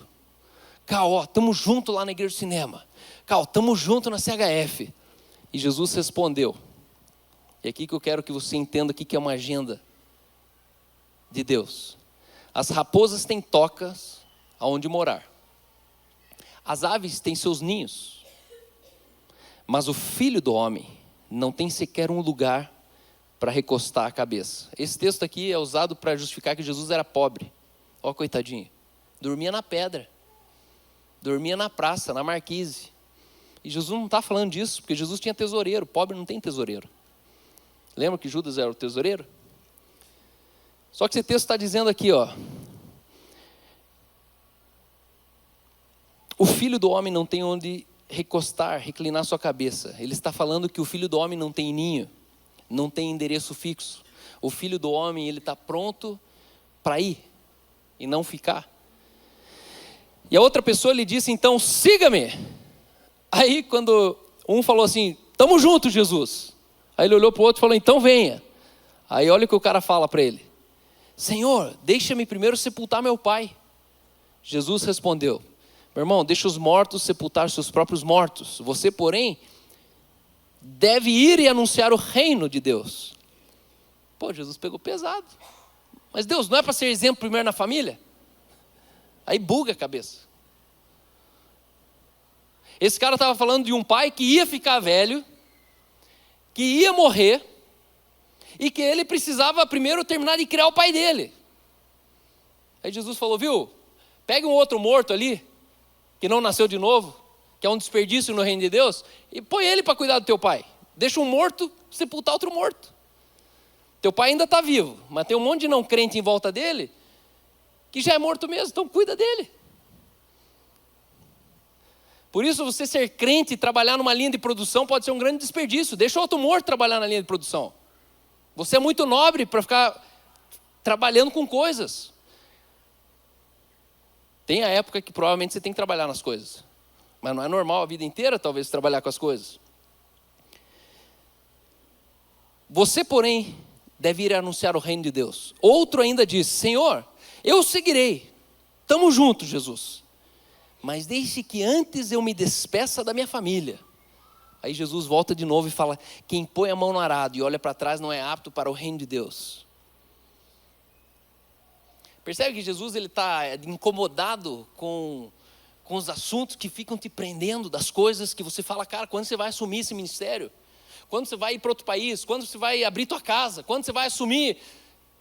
Cal, estamos juntos lá na igreja do cinema. Cal, estamos juntos na CHF. E Jesus respondeu. E aqui que eu quero que você entenda o que é uma agenda de Deus. As raposas têm tocas aonde morar. As aves têm seus ninhos. Mas o Filho do Homem não tem sequer um lugar para recostar a cabeça. Esse texto aqui é usado para justificar que Jesus era pobre. Ó, coitadinho. dormia na pedra, dormia na praça, na marquise. E Jesus não está falando disso, porque Jesus tinha tesoureiro, pobre não tem tesoureiro. Lembra que Judas era o tesoureiro? Só que esse texto está dizendo aqui, ó, o Filho do Homem não tem onde recostar, reclinar sua cabeça. Ele está falando que o Filho do Homem não tem ninho, não tem endereço fixo. O Filho do Homem, ele está pronto para ir e não ficar. E a outra pessoa lhe disse, então, siga-me. Aí quando um falou assim, tamo junto, Jesus. Aí ele olhou para o outro e falou, então venha. Aí olha o que o cara fala para ele. Senhor, deixa-me primeiro sepultar meu pai. Jesus respondeu, meu irmão, deixa os mortos sepultar seus próprios mortos. Você, porém, deve ir e anunciar o reino de Deus. Pô, Jesus pegou pesado. Mas Deus, não é para ser exemplo primeiro na família? Aí buga a cabeça. Esse cara estava falando de um pai que ia ficar velho, que ia morrer, e que ele precisava primeiro terminar de criar o pai dele. Aí Jesus falou, viu, pega um outro morto ali, que não nasceu de novo, que é um desperdício no reino de Deus, e põe ele para cuidar do teu pai. Deixa um morto sepultar outro morto. Teu pai ainda está vivo, mas tem um monte de não crente em volta dele, que já é morto mesmo, então cuida dele. Por isso você ser crente e trabalhar numa linha de produção pode ser um grande desperdício. Deixa outro morto trabalhar na linha de produção. Você é muito nobre para ficar trabalhando com coisas. Tem a época que provavelmente você tem que trabalhar nas coisas. Mas não é normal a vida inteira talvez trabalhar com as coisas. Você, porém, deve ir anunciar o reino de Deus. Outro ainda disse, Senhor, eu seguirei. Estamos juntos, Jesus. Mas deixe que antes eu me despeça da minha família. Aí Jesus volta de novo e fala, quem põe a mão no arado e olha para trás não é apto para o reino de Deus. Percebe que Jesus está incomodado com os assuntos que ficam te prendendo, das coisas que você fala, cara, quando você vai assumir esse ministério? Quando você vai ir para outro país? Quando você vai abrir tua casa? Quando você vai assumir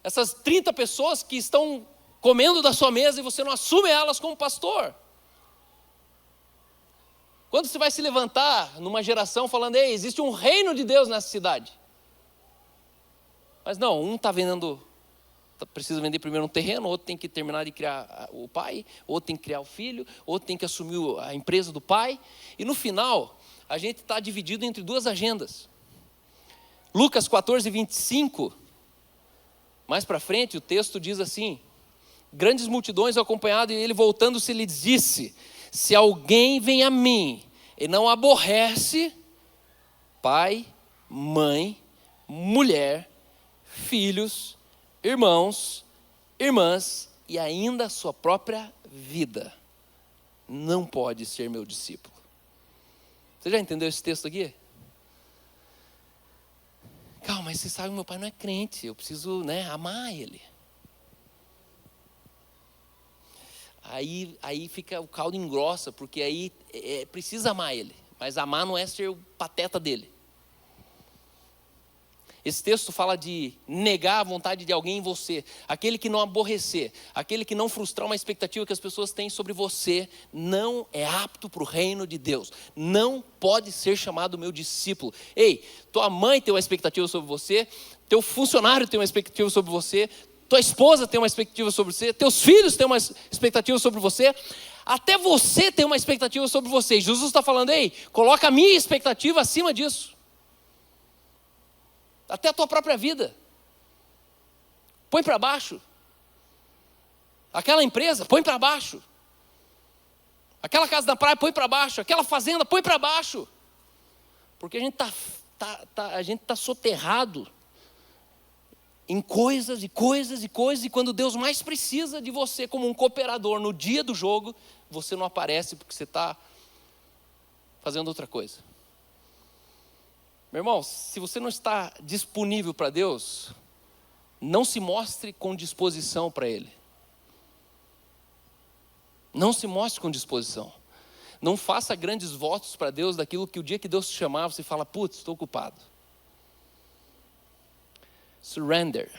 essas 30 pessoas que estão comendo da sua mesa e você não assume elas como pastor? Quando você vai se levantar numa geração falando, ei, existe um reino de Deus nessa cidade? Mas não, um está vendendo, precisa vender primeiro um terreno, outro tem que terminar de criar o pai, outro tem que criar o filho, outro tem que assumir a empresa do pai. E no final, a gente está dividido entre duas agendas. Lucas 14, 25, mais para frente o texto diz assim, grandes multidões acompanhadas e ele voltando-se lhe disse, se alguém vem a mim e não aborrece pai, mãe, mulher, filhos, irmãos, irmãs e ainda a sua própria vida, não pode ser meu discípulo. Você já entendeu esse texto aqui? Calma, mas você sabe que meu pai não é crente, eu preciso, amar ele. Aí fica o caldo engrossa, porque aí precisa amar ele, mas amar não é ser o pateta dele. Esse texto fala de negar a vontade de alguém em você, aquele que não aborrecer, aquele que não frustrar uma expectativa que as pessoas têm sobre você, não é apto para o reino de Deus, não pode ser chamado meu discípulo. Ei, tua mãe tem uma expectativa sobre você, teu funcionário tem uma expectativa sobre você, tua esposa tem uma expectativa sobre você, teus filhos têm uma expectativa sobre você, até você tem uma expectativa sobre você. Jesus está falando, ei, coloca a minha expectativa acima disso. Até a tua própria vida. Põe para baixo. Aquela empresa, põe para baixo. Aquela casa da praia, põe para baixo. Aquela fazenda, põe para baixo. Porque a gente tá soterrado em coisas e coisas e coisas, e quando Deus mais precisa de você como um cooperador no dia do jogo, você não aparece porque você está fazendo outra coisa. Meu irmão, se você não está disponível para Deus, não se mostre com disposição para Ele. Não se mostre com disposição. Não faça grandes votos para Deus daquilo que o dia que Deus te chamar, você fala, putz, estou ocupado. Surrender.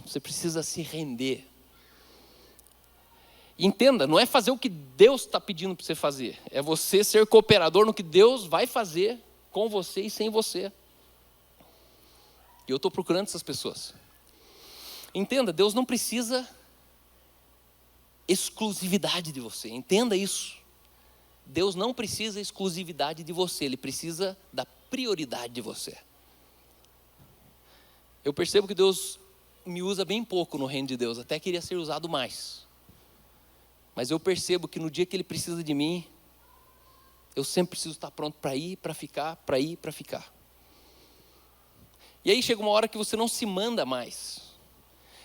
Você precisa se render. Entenda, não é fazer o que Deus está pedindo para você fazer. É você ser cooperador no que Deus vai fazer com você e sem você. E eu estou procurando essas pessoas. Entenda, Deus não precisa exclusividade de você. Entenda isso. Deus não precisa exclusividade de você. Ele precisa da prioridade de você. Eu percebo que Deus me usa bem pouco no reino de Deus. Até queria ser usado mais. Mas eu percebo que no dia que Ele precisa de mim, eu sempre preciso estar pronto para ir, para ficar, para ir, para ficar. E aí chega uma hora que você não se manda mais.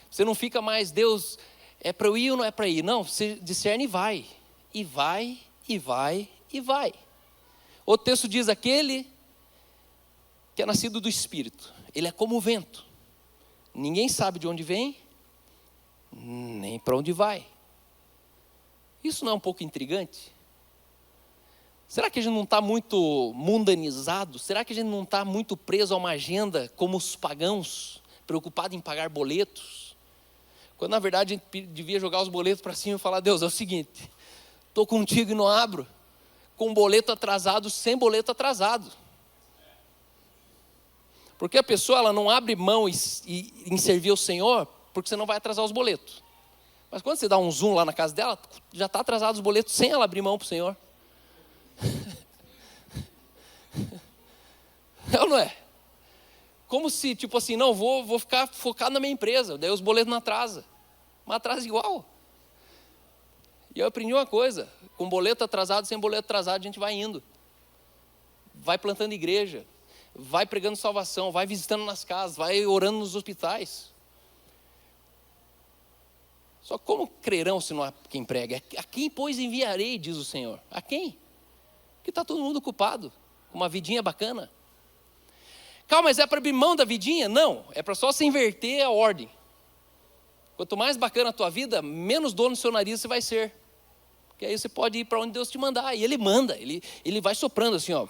Você não fica mais, Deus, é para eu ir ou não é para ir? Não, você discerne e vai. E vai, e vai, e vai. O texto diz, aquele que é nascido do Espírito, ele é como o vento. Ninguém sabe de onde vem, nem para onde vai. Isso não é um pouco intrigante? Será que a gente não está muito mundanizado? Será que a gente não está muito preso a uma agenda como os pagãos, preocupado em pagar boletos? Quando na verdade a gente devia jogar os boletos para cima e falar, Deus, é o seguinte, estou contigo e não abro, com boleto atrasado, sem boleto atrasado. Porque a pessoa ela não abre mão em servir ao Senhor, porque você não vai atrasar os boletos. Mas quando você dá um zoom lá na casa dela, já está atrasado os boletos sem ela abrir mão para o Senhor. É ou não é? Como se, tipo assim, não, vou ficar focado na minha empresa, daí os boletos não atrasam. Mas atrasa igual. E eu aprendi uma coisa, com boleto atrasado, sem boleto atrasado, a gente vai indo. Vai plantando igreja, vai pregando salvação, vai visitando nas casas, vai orando nos hospitais. Só como crerão se não há quem prega? A quem, pois, enviarei, diz o Senhor? A quem? Porque está todo mundo ocupado, com uma vidinha bacana. Calma, mas é para abrir mão da vidinha? Não, é para só se inverter a ordem. Quanto mais bacana a tua vida, menos dono do seu nariz você vai ser. Porque aí você pode ir para onde Deus te mandar. E Ele manda, Ele vai soprando assim, ó.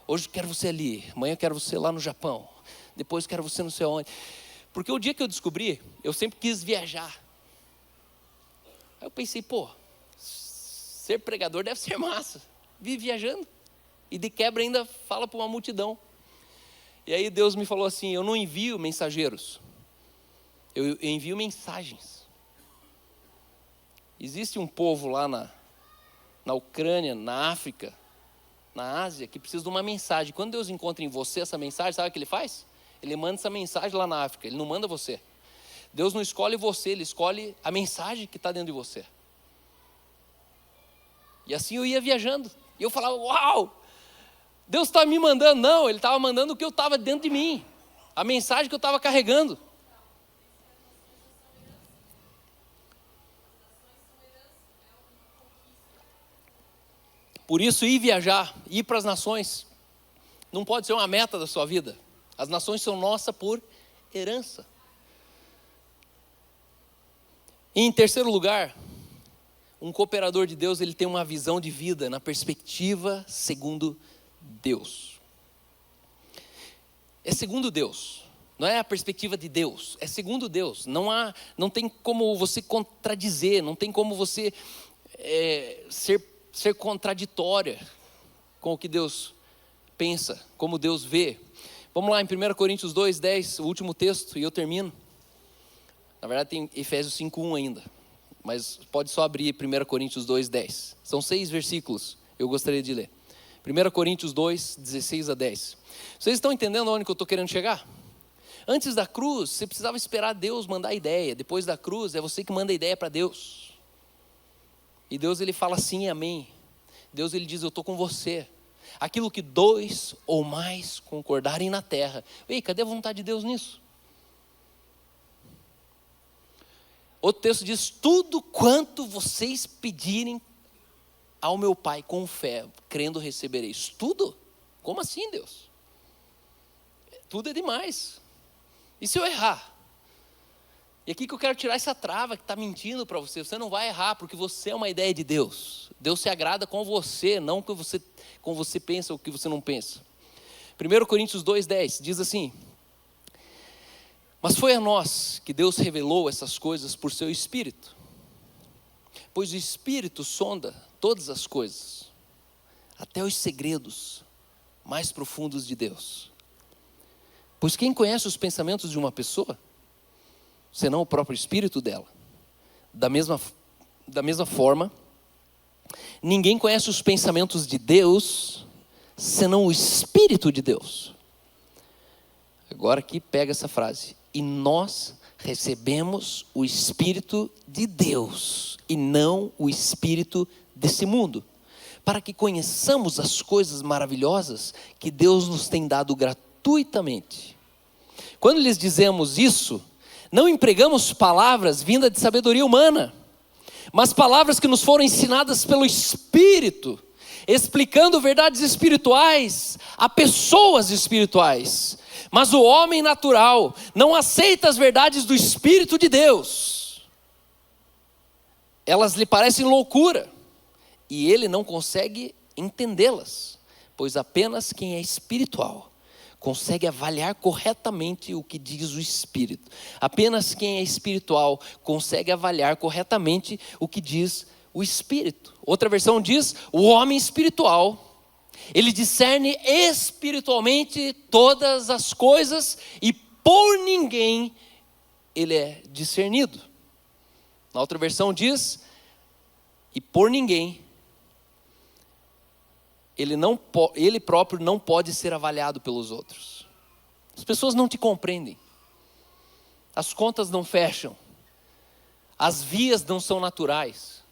Hoje quero você ali, amanhã quero você lá no Japão, depois quero você não sei onde. Porque o dia que eu descobri, eu sempre quis viajar. Aí eu pensei, pô, ser pregador deve ser massa. Vive viajando. E de quebra ainda fala para uma multidão. E aí Deus me falou assim, eu não envio mensageiros. Eu envio mensagens. Existe um povo lá na Ucrânia, na África, na Ásia, que precisa de uma mensagem. Quando Deus encontra em você essa mensagem, sabe o que Ele faz? Ele manda essa mensagem lá na África, Ele não manda você. Deus não escolhe você, Ele escolhe a mensagem que está dentro de você. E assim eu ia viajando. E eu falava, uau! Deus está me mandando. Não, Ele estava mandando o que eu estava dentro de mim. A mensagem que eu estava carregando. Por isso, ir viajar, ir para as nações, não pode ser uma meta da sua vida. As nações são nossas por herança. E em terceiro lugar, um cooperador de Deus, ele tem uma visão de vida na perspectiva segundo Deus. É segundo Deus, não é a perspectiva de Deus, é segundo Deus. Não tem como você contradizer, não tem como você ser contraditória com o que Deus pensa, como Deus vê. Vamos lá em 1 Coríntios 2:10, o último texto, e eu termino. Na verdade tem Efésios 5:1 ainda, mas pode só abrir 1 Coríntios 2:10. São 6 versículos, eu gostaria de ler. 1 Coríntios 2:16 a 10. Vocês estão entendendo onde que eu estou querendo chegar? Antes da cruz, você precisava esperar Deus mandar a ideia. Depois da cruz, é você que manda a ideia para Deus. E Deus, Ele fala sim, amém. Deus, Ele diz, eu estou com você. Aquilo que 2 ou mais concordarem na terra. Ei, cadê a vontade de Deus nisso? Outro texto diz, tudo quanto vocês pedirem ao meu Pai com fé, crendo recebereis. Tudo? Como assim, Deus? Tudo é demais. E se eu errar? E aqui que eu quero tirar essa trava que está mentindo para você. Você não vai errar, porque você é uma ideia de Deus. Deus se agrada com você, não com você pensa ou que você não pensa. 1 Coríntios 2:10 diz assim, mas foi a nós que Deus revelou essas coisas por seu Espírito. Pois o Espírito sonda todas as coisas, até os segredos mais profundos de Deus. Pois quem conhece os pensamentos de uma pessoa, senão o próprio Espírito dela? Da mesma forma, ninguém conhece os pensamentos de Deus, senão o Espírito de Deus. Agora aqui pega essa frase. E nós recebemos o Espírito de Deus, e não o espírito desse mundo, para que conheçamos as coisas maravilhosas que Deus nos tem dado gratuitamente. Quando lhes dizemos isso, não empregamos palavras vindas de sabedoria humana, mas palavras que nos foram ensinadas pelo Espírito, explicando verdades espirituais a pessoas espirituais. Mas o homem natural não aceita as verdades do Espírito de Deus. Elas lhe parecem loucura, e ele não consegue entendê-las, pois apenas quem é espiritual consegue avaliar corretamente o que diz o Espírito. Apenas quem é espiritual consegue avaliar corretamente o que diz o Espírito. Outra versão diz, o homem espiritual, ele discerne espiritualmente todas as coisas e por ninguém ele é discernido. Na outra versão diz, e por ninguém, ele próprio não pode ser avaliado pelos outros. As pessoas não te compreendem, as contas não fecham, as vias não são naturais,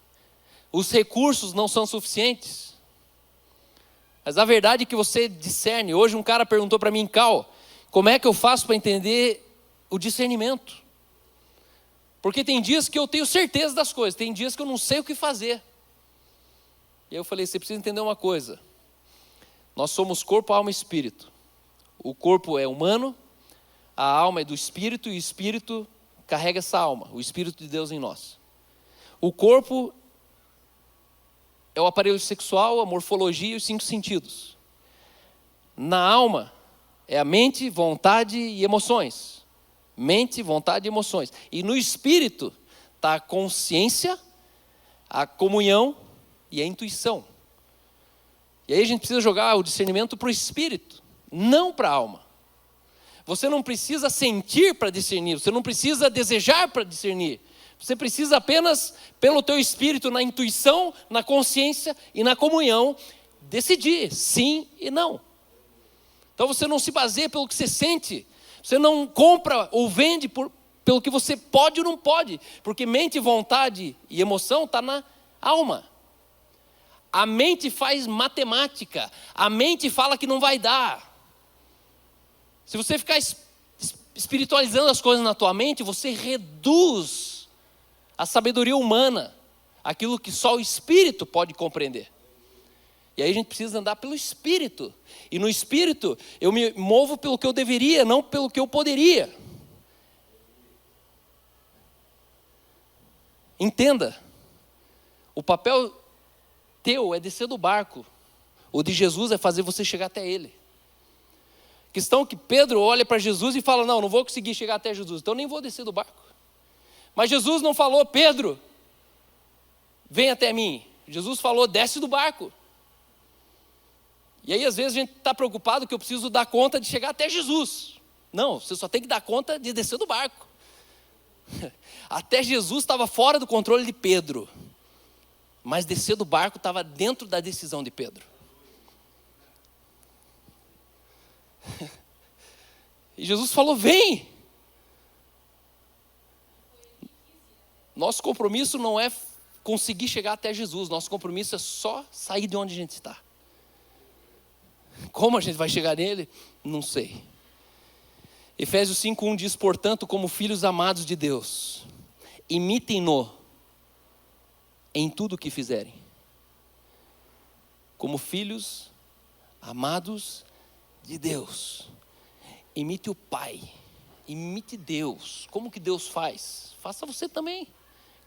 os recursos não são suficientes. Mas a verdade é que você discerne. Hoje um cara perguntou para mim, Cal, como é que eu faço para entender o discernimento? Porque tem dias que eu tenho certeza das coisas, tem dias que eu não sei o que fazer. E aí eu falei, você precisa entender uma coisa. Nós somos corpo, alma e espírito. O corpo é humano, a alma é do espírito, e o espírito carrega essa alma, o Espírito de Deus em nós. O corpo é o aparelho sexual, a morfologia e os 5 sentidos. Na alma é a mente, vontade e emoções. Mente, vontade e emoções. E no espírito está a consciência, a comunhão e a intuição. E aí a gente precisa jogar o discernimento para o espírito, não para a alma. Você não precisa sentir para discernir, você não precisa desejar para discernir. Você precisa apenas, pelo teu espírito, na intuição, na consciência e na comunhão, decidir sim e não. Então você não se baseia pelo que você sente, você não compra ou vende pelo que você pode ou não pode, porque mente, vontade e emoção está na alma. A mente faz matemática, a mente fala que não vai dar. Se você ficar espiritualizando as coisas na tua mente, você reduz a sabedoria humana, aquilo que só o Espírito pode compreender. E aí a gente precisa andar pelo Espírito. E no Espírito eu me movo pelo que eu deveria, não pelo que eu poderia. Entenda, o papel teu é descer do barco. O de Jesus é fazer você chegar até Ele. A questão é que Pedro olha para Jesus e fala, não vou conseguir chegar até Jesus, então nem vou descer do barco. Mas Jesus não falou, Pedro, vem até mim. Jesus falou, desce do barco. E aí às vezes a gente está preocupado que eu preciso dar conta de chegar até Jesus. Não, você só tem que dar conta de descer do barco. Até Jesus estava fora do controle de Pedro. Mas descer do barco estava dentro da decisão de Pedro. E Jesus falou, vem. Nosso compromisso não é conseguir chegar até Jesus. Nosso compromisso é só sair de onde a gente está. Como a gente vai chegar nele? Não sei. Efésios 5:1 diz, portanto, como filhos amados de Deus, imitem-no em tudo o que fizerem. Como filhos amados de Deus, imite o Pai, imite Deus. Como que Deus faz? Faça você também.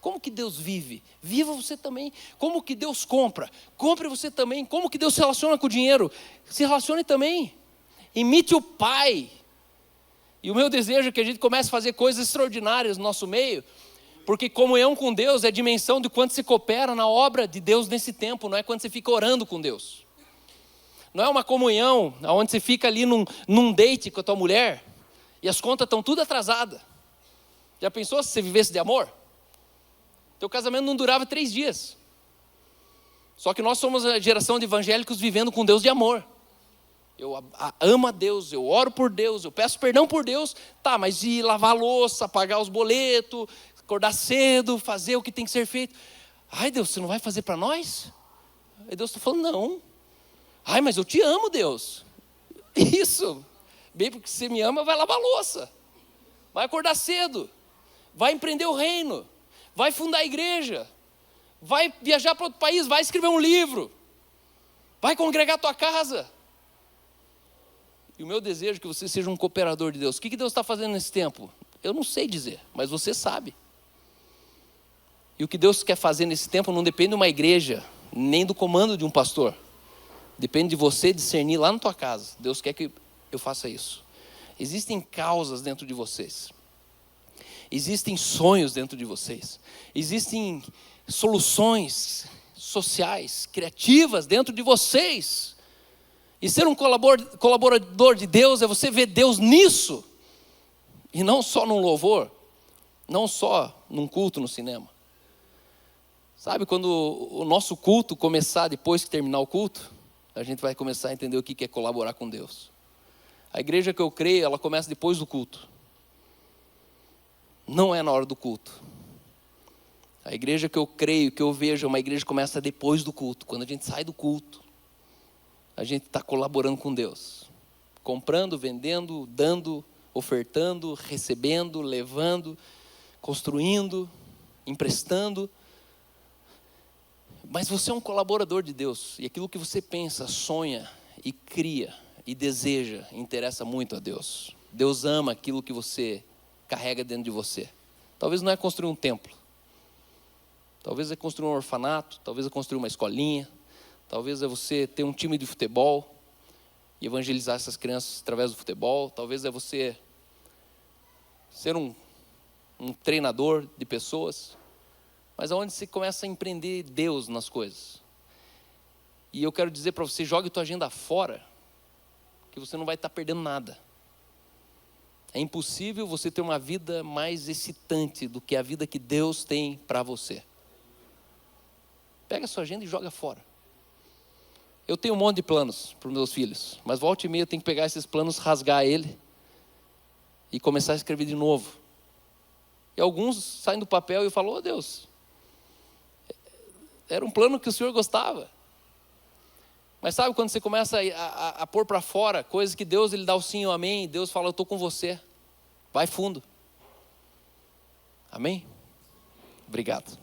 Como que Deus vive? Viva você também. Como que Deus compra? Compre você também. Como que Deus se relaciona com o dinheiro? Se relacione também. Imite o Pai. E o meu desejo é que a gente comece a fazer coisas extraordinárias no nosso meio, Porque comunhão com Deus é a dimensão de quanto se coopera na obra de Deus nesse tempo, não é quando você fica orando com Deus. Não é uma comunhão onde você fica ali num date com a tua mulher e as contas estão tudo atrasadas. Já pensou se você vivesse de amor? Teu casamento não durava 3 dias. Só que nós somos a geração de evangélicos vivendo com Deus de amor. Eu amo a Deus, eu oro por Deus, eu peço perdão por Deus. Tá, mas e lavar a louça, pagar os boletos, acordar cedo, fazer o que tem que ser feito? Ai, Deus, você não vai fazer para nós? Aí Deus está falando, não. Ai, mas eu te amo, Deus. Isso. Bem porque você me ama, vai lavar a louça. Vai acordar cedo. Vai empreender o reino. Vai fundar a igreja. Vai viajar para outro país, vai escrever um livro. Vai congregar a tua casa. E o meu desejo é que você seja um cooperador de Deus. O que Deus está fazendo nesse tempo? Eu não sei dizer, mas você sabe. E o que Deus quer fazer nesse tempo não depende de uma igreja, nem do comando de um pastor. Depende de você discernir lá na tua casa. Deus quer que eu faça isso. Existem causas dentro de vocês. Existem sonhos dentro de vocês. Existem soluções sociais, criativas dentro de vocês. E ser um colaborador de Deus é você ver Deus nisso. E não só num louvor, não só num culto no cinema. Sabe, quando o nosso culto começar, depois que terminar o culto, a gente vai começar a entender o que é colaborar com Deus. A igreja que eu creio, ela começa depois do culto. Não é na hora do culto. A igreja que eu creio, que eu vejo, é uma igreja que começa depois do culto. Quando a gente sai do culto, a gente está colaborando com Deus. Comprando, vendendo, dando, ofertando, recebendo, levando, construindo, emprestando. Mas você é um colaborador de Deus. E aquilo que você pensa, sonha e cria e deseja, interessa muito a Deus. Deus ama aquilo que você carrega dentro de você. Talvez não é construir um templo. Talvez é construir um orfanato. Talvez é construir uma escolinha. Talvez é você ter um time de futebol e evangelizar essas crianças através do futebol. Talvez é você ser um treinador de pessoas. Mas aonde você começa a empreender Deus nas coisas. E eu quero dizer para você, jogue tua agenda fora, que você não vai estar perdendo nada. É impossível você ter uma vida mais excitante do que a vida que Deus tem para você. Pega a sua agenda e joga fora. Eu tenho um monte de planos para os meus filhos, mas volta e meia eu tenho que pegar esses planos, rasgar ele e começar a escrever de novo. E alguns saem do papel e eu falo, Deus, era um plano que o Senhor gostava. Mas sabe quando você começa a pôr para fora coisas que Deus ele dá o sim ou amém, e Deus fala, eu estou com você, vai fundo. Amém? Obrigado.